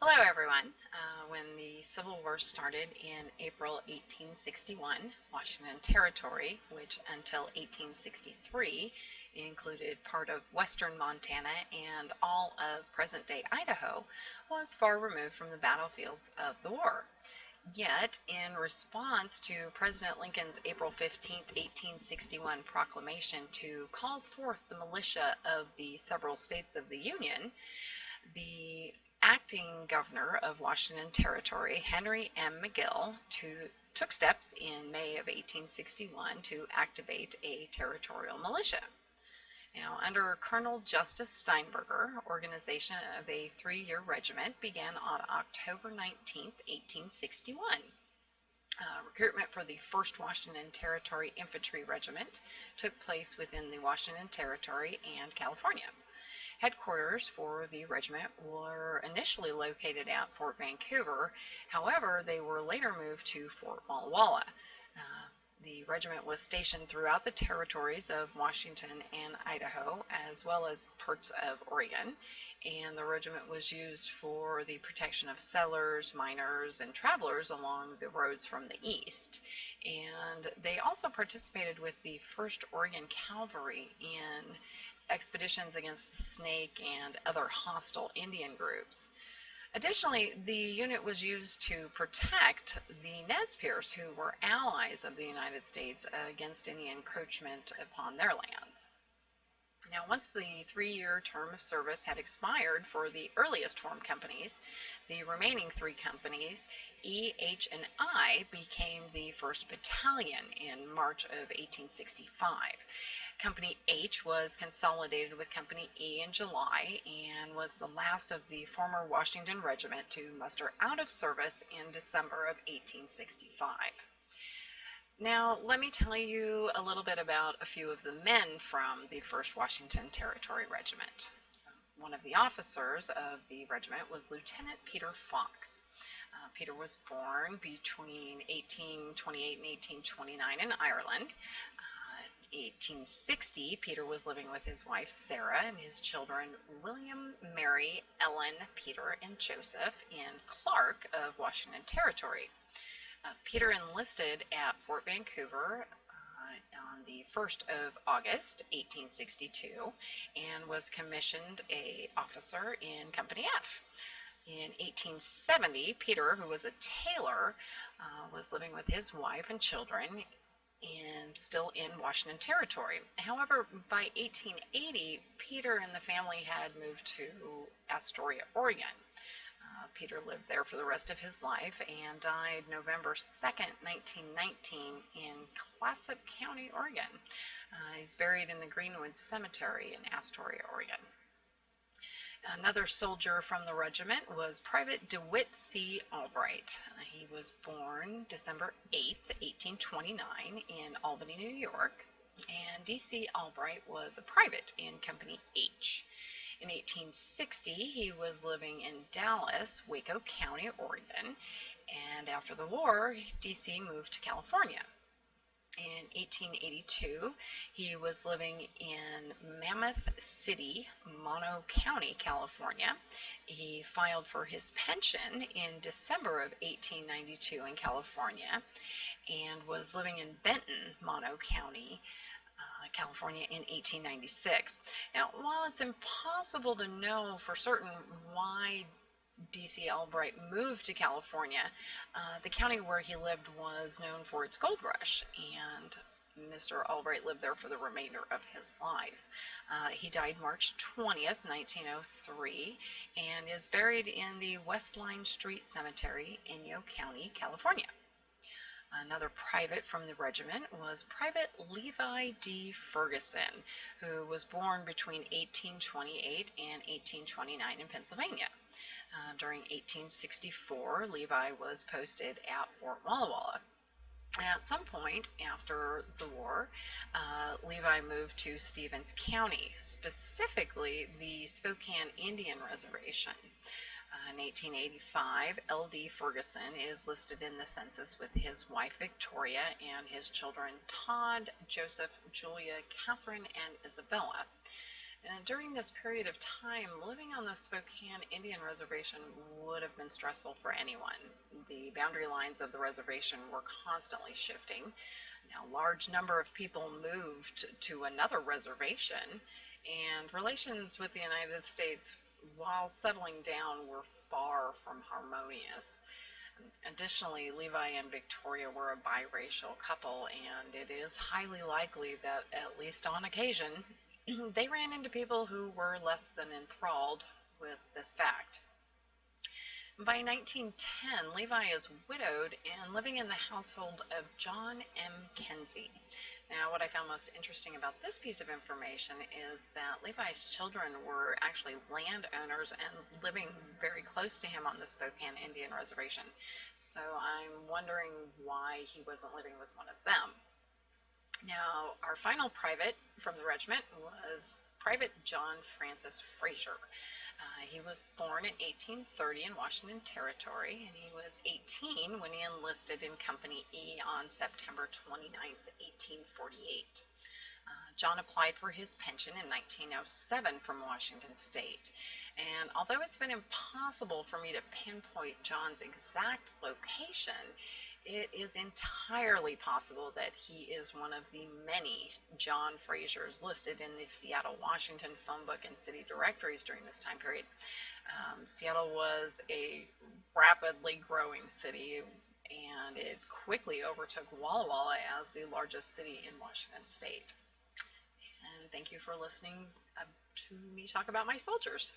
Hello, everyone. When the Civil War started in April 1861, Washington Territory, which until 1863 included part of western Montana and all of present-day Idaho, was far removed from the battlefields of the war. Yet, in response to President Lincoln's April 15, 1861 proclamation to call forth the militia of the several states of the Union, the acting governor of Washington Territory, Henry M. McGill, took steps in May of 1861 to activate a territorial militia. Now, under Colonel Justice Steinberger, organization of a 3-year regiment began on October 19, 1861. Recruitment for the 1st Washington Territory Infantry Regiment took place within the Washington Territory and California. Headquarters for the regiment were initially located at Fort Vancouver. However, they were later moved to Fort Walla Walla. The regiment was stationed throughout the territories of Washington and Idaho, as well as parts of Oregon, and the regiment was used for the protection of settlers, miners, and travelers along the roads from the east. And they also participated with the 1st Oregon Cavalry in expeditions against the Snake and other hostile Indian groups. Additionally, the unit was used to protect the Nez Perce, who were allies of the United States, against any encroachment upon their lands. Now, once the 3-year term of service had expired for the earliest formed companies, the remaining 3 companies, E, H, and I, became the 1st Battalion in March of 1865. Company H was consolidated with Company E in July and was the last of the former Washington Regiment to muster out of service in December of 1865. Now, let me tell you a little bit about a few of the men from the 1st Washington Territory Regiment. One of the officers of the regiment was Lieutenant Peter Fox. Peter was born between 1828 and 1829 in Ireland. 1860, Peter was living with his wife Sarah and his children William, Mary, Ellen, Peter, and Joseph in Clark of Washington Territory. Peter enlisted at Fort Vancouver on the 1st of August, 1862, and was commissioned an officer in Company F. In 1870, Peter, who was a tailor, was living with his wife and children and still in Washington Territory. However, by 1880, Peter and the family had moved to Astoria, Oregon. Peter lived there for the rest of his life and died November 2nd, 1919 in Clatsop County, Oregon. He's buried in the Greenwood Cemetery in Astoria, Oregon. Another soldier from the regiment was Private DeWitt C. Albright. He was born December 8th, 1829 in Albany, New York, and D.C. Albright was a private in Company H. In 1860, he was living in Dallas, Waco County, Oregon, and after the war, D.C. moved to California. In 1882, he was living in Mammoth City, Mono County, California. He filed for his pension in December of 1892 in California and was living in Benton, Mono County, California in 1896. Now, while it's impossible to know for certain why D.C. Albright moved to California, the county where he lived was known for its gold rush, and Mr. Albright lived there for the remainder of his life. He died March 20th, 1903, and is buried in the West Line Street Cemetery, Inyo County, California. Another private from the regiment was Private Levi D. Ferguson, who was born between 1828 and 1829 in Pennsylvania. During 1864, Levi was posted at Fort Walla Walla. At some point after the war, Levi moved to Stevens County, specifically the Spokane Indian Reservation. In 1885, L.D. Ferguson is listed in the census with his wife Victoria and his children Todd, Joseph, Julia, Catherine, and Isabella. And during this period of time, living on the Spokane Indian Reservation would have been stressful for anyone. The boundary lines of the reservation were constantly shifting. Now, a large number of people moved to another reservation, and relations with the United States, while settling down, were far from harmonious. Additionally, Levi and Victoria were a biracial couple, and it is highly likely that, at least on occasion, they ran into people who were less than enthralled with this fact. By 1910, Levi is widowed and living in the household of John M. Kenzie. Now, what I found most interesting about this piece of information is that Levi's children were actually landowners and living very close to him on the Spokane Indian Reservation. So I'm wondering why he wasn't living with one of them. Now, our final private from the regiment was Private John Francis Frazier. He was born in 1830 in Washington Territory, and he was 18 when he enlisted in Company E on September 29, 1848. John applied for his pension in 1907 from Washington State, and although it's been impossible for me to pinpoint John's exact location, it is entirely possible that he is one of the many John Fraziers listed in the Seattle, Washington phone book and city directories during this time period. Seattle was a rapidly growing city, and it quickly overtook Walla Walla as the largest city in Washington State. And thank you for listening to me talk about my soldiers.